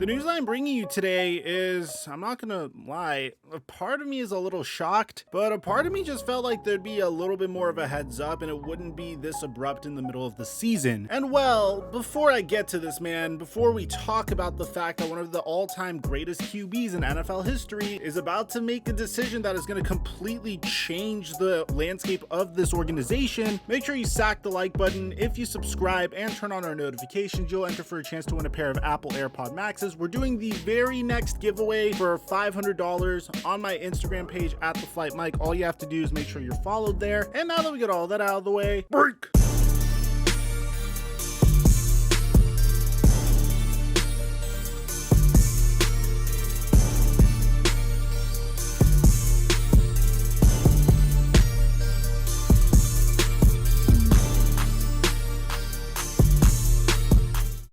The news I'm bringing you today is, I'm not gonna lie, a part of me is a little shocked, but a part of me just felt like there'd be a little bit more of a heads up and it wouldn't be this abrupt in the middle of the season. And well, before I get to this, man, before we talk about the fact that one of the all-time greatest QBs in NFL history is about to make a decision that is gonna completely change the landscape of this organization, make sure you sack the like button. If you subscribe and turn on our notifications, you'll enter for a chance to win a pair of Apple AirPod Maxes. We're doing the very next giveaway for $500 on my Instagram page at The Flight Mike. All you have to do is make sure you're followed there. And now that we get all that out of the way, break!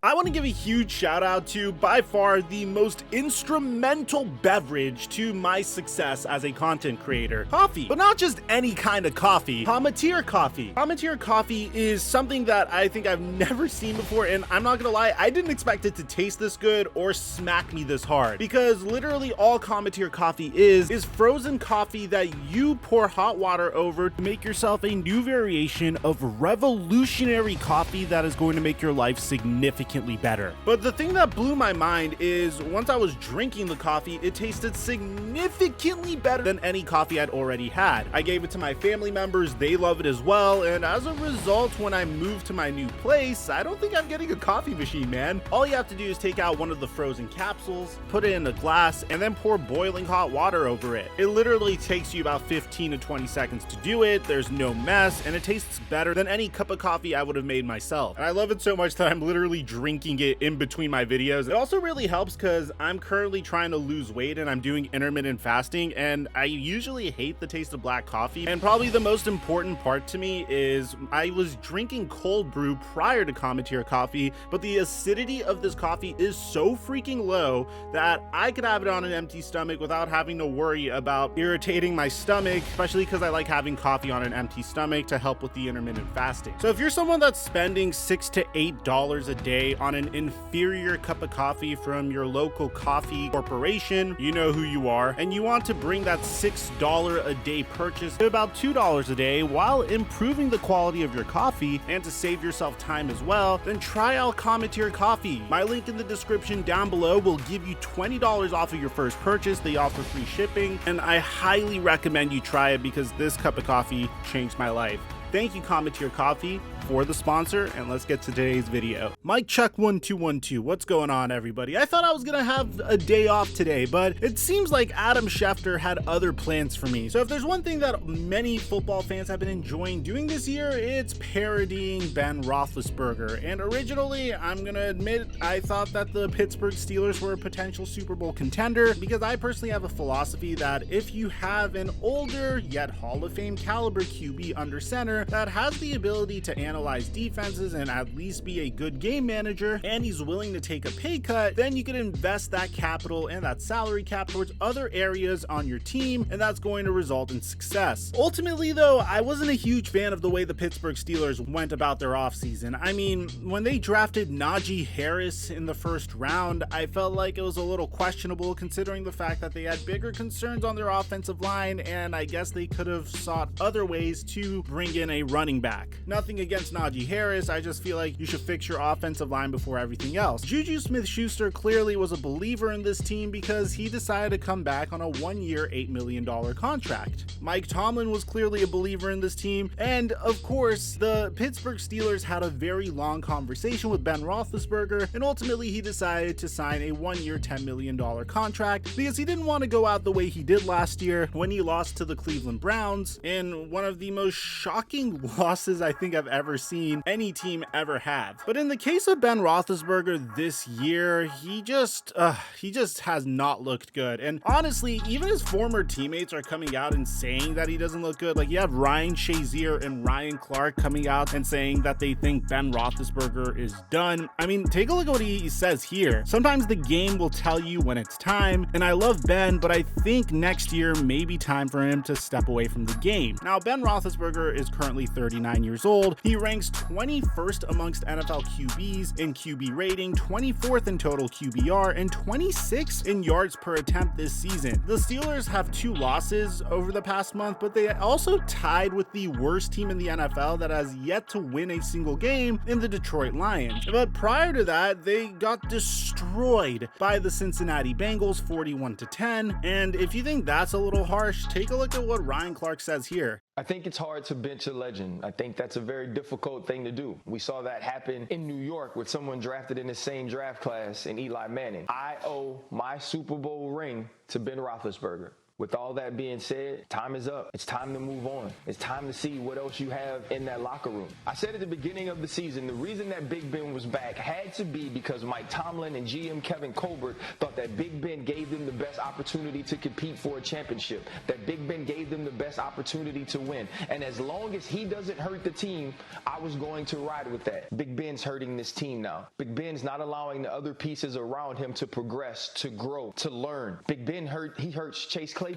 I want to give a huge shout out to, by far, the most instrumental beverage to my success as a content creator. Coffee, but not just any kind of coffee. Palmatier coffee. Palmatier coffee is something that I think I've never seen before, and I'm not gonna lie, I didn't expect it to taste this good or smack me this hard, because literally all Palmatier coffee is frozen coffee that you pour hot water over to make yourself a new variation of revolutionary coffee that is going to make your life significantly better. But the thing that blew my mind is once I was drinking the coffee, it tasted significantly better than any coffee I'd already had. I gave it to my family members, they love it as well, and as a result, when I moved to my new place, I don't think I'm getting a coffee machine, man. All you have to do is take out one of the frozen capsules, put it in a glass, and then pour boiling hot water over it. It literally takes you about 15 to 20 seconds to do it, there's no mess, and it tastes better than any cup of coffee I would have made myself. And I love it so much that I'm literally drinking it in between my videos. It also really helps because I'm currently trying to lose weight and I'm doing intermittent fasting, and I usually hate the taste of black coffee. And probably the most important part to me is I was drinking cold brew prior to Palmatier coffee, but the acidity of this coffee is so freaking low that I could have it on an empty stomach without having to worry about irritating my stomach, especially because I like having coffee on an empty stomach to help with the intermittent fasting. So if you're someone that's spending $6 to $8 a day on an inferior cup of coffee from your local coffee corporation, you know who you are, and you want to bring that $6 a day purchase to about $2 a day while improving the quality of your coffee and to save yourself time as well, then try out Palmatier coffee. My link in the description down below will give you $20 off of your first purchase. They offer free shipping, and I highly recommend you try it because this cup of coffee changed my life. Thank you, Palmatier Coffee, for the sponsor, and let's get to today's video. Mike Chuck 1212, what's going on, everybody? I thought I was gonna have a day off today, but it seems like Adam Schefter had other plans for me. So if there's one thing that many football fans have been enjoying doing this year, it's parodying Ben Roethlisberger. And originally, I'm gonna admit, I thought that the Pittsburgh Steelers were a potential Super Bowl contender, because I personally have a philosophy that if you have an older yet Hall of Fame caliber QB under center that has the ability to analyze defenses and at least be a good game manager, and he's willing to take a pay cut, then you can invest that capital and that salary cap towards other areas on your team, and that's going to result in success. Ultimately though, I wasn't a huge fan of the way the Pittsburgh Steelers went about their offseason. I mean, when they drafted Najee Harris in the first round, I felt like it was a little questionable considering the fact that they had bigger concerns on their offensive line, and I guess they could have sought other ways to bring in a running back. Nothing against Najee Harris, I just feel like you should fix your offensive line before everything else. Juju Smith-Schuster clearly was a believer in this team because he decided to come back on a one-year $8 million contract. Mike Tomlin was clearly a believer in this team, and of course, the Pittsburgh Steelers had a very long conversation with Ben Roethlisberger, and ultimately he decided to sign a one-year $10 million contract because he didn't want to go out the way he did last year when he lost to the Cleveland Browns in one of the most shocking losses I think I've ever seen any team ever have. But in the case of Ben Roethlisberger this year, he just has not looked good. And honestly, even his former teammates are coming out and saying that he doesn't look good. Like you have Ryan Shazier and Ryan Clark coming out and saying that they think Ben Roethlisberger is done. I mean, take a look at what he says here. Sometimes the game will tell you when it's time, and I love Ben, but I think next year may be time for him to step away from the game. Now, Ben Roethlisberger is currently currently 39 years old. He ranks 21st amongst NFL QBs in QB rating, 24th in total QBR, and 26th in yards per attempt this season. The Steelers have 2 losses over the past month, but they also tied with the worst team in the NFL that has yet to win a single game in the Detroit Lions. But prior to that, they got destroyed by the Cincinnati Bengals 41-10. And if you think that's a little harsh, take a look at what Ryan Clark says here. I think it's hard to bench a legend. I think that's a very difficult thing to do. We saw that happen in New York with someone drafted in the same draft class in Eli Manning. I owe my Super Bowl ring to Ben Roethlisberger. With all that being said, time is up. It's time to move on. It's time to see what else you have in that locker room. I said at the beginning of the season, the reason that Big Ben was back had to be because Mike Tomlin and GM Kevin Colbert thought that Big Ben gave them the best opportunity to compete for a championship, that Big Ben gave them the best opportunity to win. And as long as he doesn't hurt the team, I was going to ride with that. Big Ben's hurting this team now. Big Ben's not allowing the other pieces around him to progress, to grow, to learn. Big Ben hurts Chase Claypool.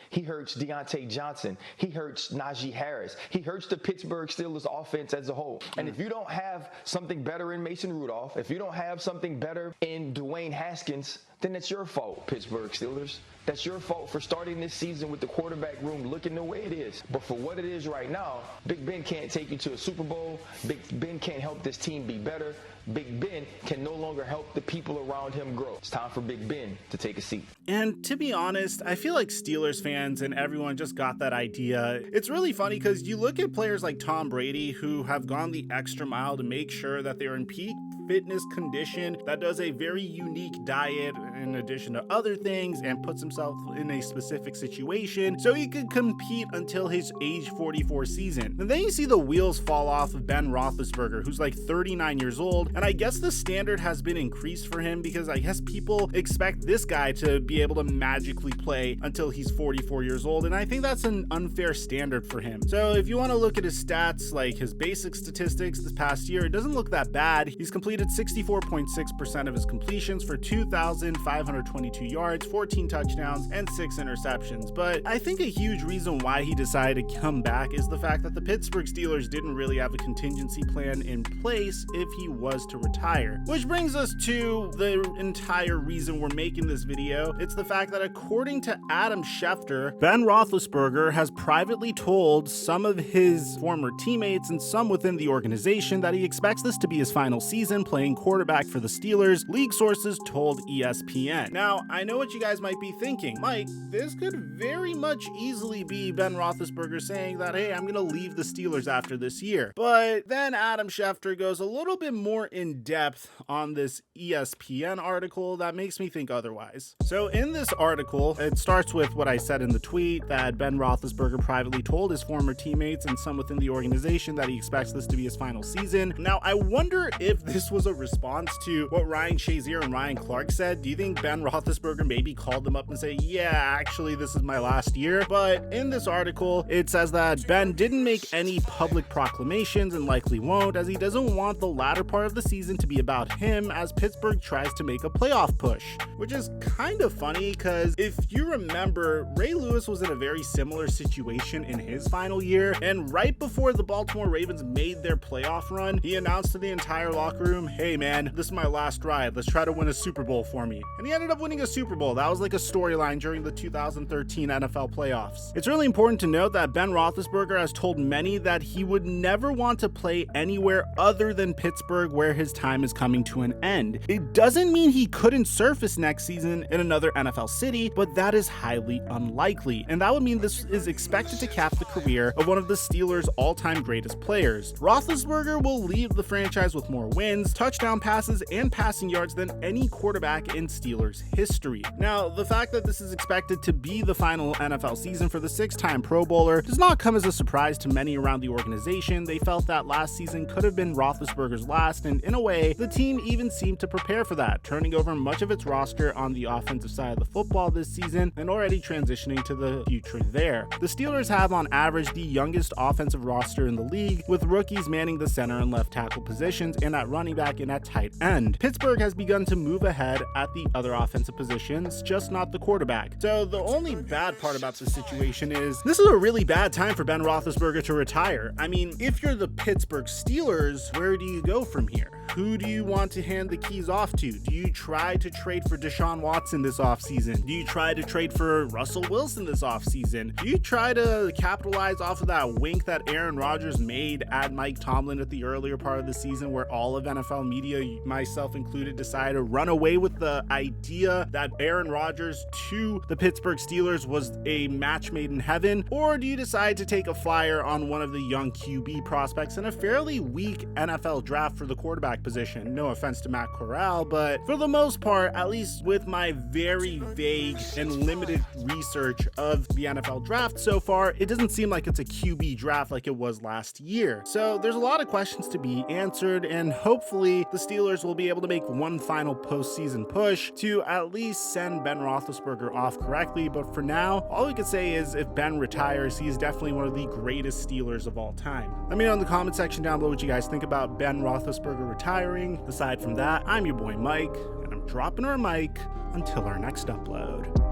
He hurts Deontay Johnson. He hurts Najee Harris. He hurts the Pittsburgh Steelers offense as a whole. And if you don't have something better in Mason Rudolph, if you don't have something better in Dwayne Haskins, then it's your fault, Pittsburgh Steelers. That's your fault for starting this season with the quarterback room looking the way it is. But for what it is right now, Big Ben can't take you to a Super Bowl. Big Ben can't help this team be better. Big Ben can no longer help the people around him grow. It's time for Big Ben to take a seat. And to be honest, I feel like Steelers fans and everyone just got that idea. It's really funny because you look at players like Tom Brady who have gone the extra mile to make sure that they're in peak fitness condition, that does a very unique diet in addition to other things, and puts himself in a specific situation so he could compete until his age 44 season. And then you see the wheels fall off of Ben Roethlisberger, who's like 39 years old, and I guess the standard has been increased for him because I guess people expect this guy to be able to magically play until he's 44 years old, and I think that's an unfair standard for him. So if you want to look at his stats, like his basic statistics this past year, it doesn't look that bad. He's completed 64.6% of his completions for 2,522 yards, 14 touchdowns, and 6 interceptions. But I think a huge reason why he decided to come back is the fact that the Pittsburgh Steelers didn't really have a contingency plan in place if he was to retire. Which brings us to the entire reason we're making this video. It's the fact that according to Adam Schefter, Ben Roethlisberger has privately told some of his former teammates and some within the organization that he expects this to be his final season playing quarterback for the Steelers, league sources told ESPN. Now, I know what you guys might be thinking. Mike, this could very much easily be Ben Roethlisberger saying that, hey, I'm going to leave the Steelers after this year. But then Adam Schefter goes a little bit more in depth on this ESPN article that makes me think otherwise. So in this article, it starts with what I said in the tweet, that Ben Roethlisberger privately told his former teammates and some within the organization that he expects this to be his final season. Now, I wonder if this was a response to what Ryan Shazier and Ryan Clark said. Do you think Ben Roethlisberger maybe called them up and say, yeah, actually, this is my last year? But in this article, it says that Ben didn't make any public proclamations and likely won't, as he doesn't want the latter part of the season to be about him as Pittsburgh tries to make a playoff push. Which is kind of funny because if you remember, Ray Lewis was in a very similar situation in his final year, and right before the Baltimore Ravens made their playoff run, he announced to the entire locker room, hey man, this is my last ride, let's try to win a Super Bowl for me. And he ended up winning a Super Bowl. That was like a storyline during the 2013 NFL playoffs. It's really important to note that Ben Roethlisberger has told many that he would never want to play anywhere other than Pittsburgh, where his time is coming to an end. It doesn't mean he couldn't surface next season in another NFL city, but that is highly unlikely, and that would mean this is expected to cap the career of one of the Steelers' all-time greatest players. Roethlisberger will leave the franchise with more wins, touchdown passes, and passing yards than any quarterback in Steelers history. Now, the fact that this is expected to be the final NFL season for the 6-time Pro Bowler does not come as a surprise to many around the organization. They felt that last season could have been Roethlisberger's last, and in a way, the team even seemed to prepare for that, turning over much of its roster on the offensive side of the football this season and already transitioning to the future there. The Steelers have on average the youngest offensive roster in the league, with rookies manning the center and left tackle positions, and at running back quarterback and at tight end. Pittsburgh has begun to move ahead at the other offensive positions, just not the quarterback. So the only bad part about this situation is this is a really bad time for Ben Roethlisberger to retire. I mean, if you're the Pittsburgh Steelers, where do you go from here? Who do you want to hand the keys off to? Do you try to trade for Deshaun Watson this offseason? Do you try to trade for Russell Wilson this offseason? Do you try to capitalize off of that wink that Aaron Rodgers made at Mike Tomlin at the earlier part of the season, where all of NFL media, myself included, decided to run away with the idea that Aaron Rodgers to the Pittsburgh Steelers was a match made in heaven? Or do you decide to take a flyer on one of the young QB prospects in a fairly weak NFL draft for the quarterback position? No offense to Matt Corral, but for the most part, at least with my very vague and limited research of the NFL draft so far, it doesn't seem like it's a QB draft like it was last year. So there's a lot of questions to be answered, and hopefully the Steelers will be able to make one final postseason push to at least send Ben Roethlisberger off correctly. But for now, all we can say is if Ben retires, he's definitely one of the greatest Steelers of all time. Let me know in the comment section down below what you guys think about Ben Roethlisberger retiring. Aside from that, I'm your boy Mike, and I'm dropping our mic until our next upload.